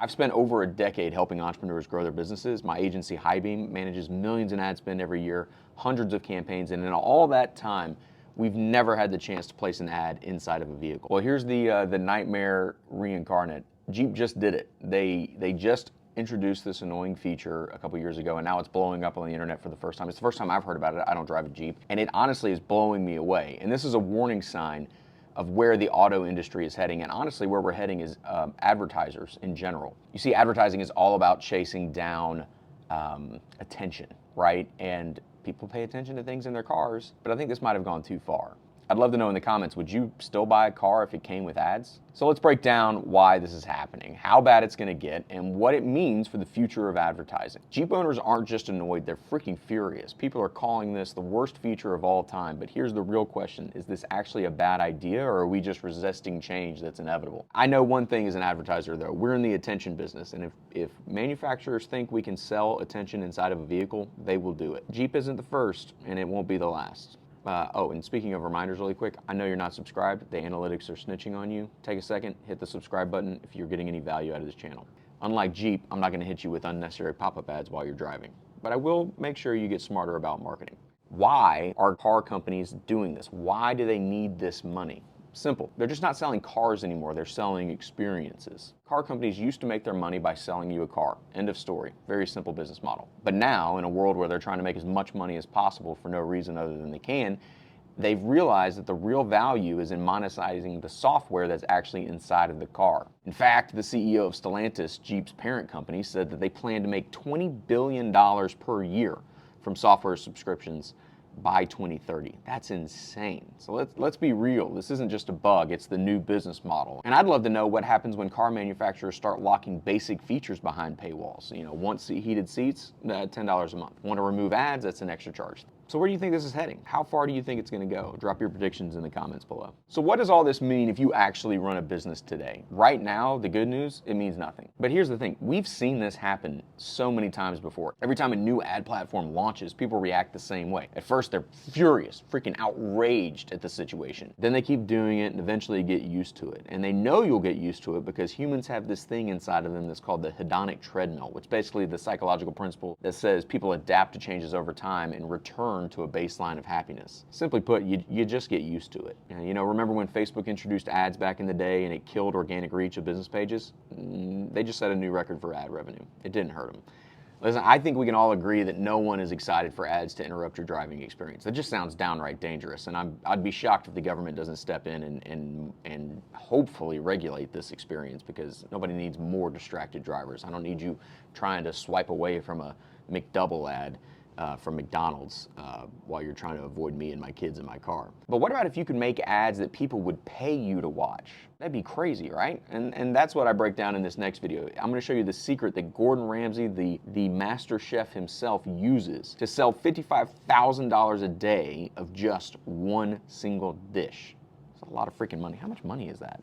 I've spent over a decade helping entrepreneurs grow their businesses. My agency, Highbeam, manages millions in ad spend every year, hundreds of campaigns, and in all that time, we've never had the chance to place an ad inside of a vehicle. Well, here's the nightmare reincarnate. Jeep just did it. They just introduced this annoying feature a couple years ago, and now it's blowing up on the internet for the first time. It's the first time I've heard about it. I don't drive a Jeep, and it honestly is blowing me away. And this is a warning sign of where the auto industry is heading, and honestly where we're heading is advertisers in general. You see, advertising is all about chasing down attention, right? And people pay attention to things in their cars, but I think this might have gone too far. I'd love to know in the comments, would you still buy a car if it came with ads? So let's break down why this is happening, how bad it's gonna get, and what it means for the future of advertising. Jeep owners aren't just annoyed, they're freaking furious. People are calling this the worst feature of all time, but here's the real question. Is this actually a bad idea, or are we just resisting change that's inevitable? I know one thing as an advertiser though, we're in the attention business, and if manufacturers think we can sell attention inside of a vehicle, they will do it. Jeep isn't the first, and it won't be the last. Oh, and speaking of reminders really quick, I know you're not subscribed. The analytics are snitching on you. Take a second, hit the subscribe button if you're getting any value out of this channel. Unlike Jeep, I'm not gonna hit you with unnecessary pop-up ads while you're driving, but I will make sure you get smarter about marketing. Why are car companies doing this? Why do they need this money? Simple. They're just not selling cars anymore. They're selling experiences. Car companies used to make their money by selling you a car. End of story. Very simple business model. But now, in a world where they're trying to make as much money as possible for no reason other than they can, they've realized that the real value is in monetizing the software that's actually inside of the car. In fact, the CEO of Stellantis, Jeep's parent company, said that they plan to make $20 billion per year from software subscriptions by 2030. That's insane. So let's be real. This isn't just a bug, it's the new business model. And I'd love to know what happens when car manufacturers start locking basic features behind paywalls. You know, want heated seats, $10 a month. Want to remove ads, that's an extra charge. So where do you think this is heading? How far do you think it's going to go? Drop your predictions in the comments below. So what does all this mean if you actually run a business today? Right now, the good news, it means nothing. But here's the thing, we've seen this happen so many times before. Every time a new ad platform launches, people react the same way. At first, they're furious, freaking outraged at the situation. Then they keep doing it and eventually get used to it. And they know you'll get used to it because humans have this thing inside of them that's called the Hedonic Treadmill, which basically the psychological principle that says people adapt to changes over time and return to a baseline of happiness. Simply put, you just get used to it. You know, remember when Facebook introduced ads back in the day and it killed organic reach of business pages? They just set a new record for ad revenue. It didn't hurt them. Listen, I think we can all agree that no one is excited for ads to interrupt your driving experience. That just sounds downright dangerous, and I'd be shocked if the government doesn't step in and hopefully regulate this experience, because nobody needs more distracted drivers. I don't need you trying to swipe away from a McDouble ad from McDonald's while you're trying to avoid me and my kids in my car. But what about if you could make ads that people would pay you to watch? That'd be crazy, right? And that's what I break down in this next video. I'm gonna show you the secret that Gordon Ramsay, the master chef himself, uses to sell $55,000 a day of just one single dish. It's a lot of freaking money. How much money is that?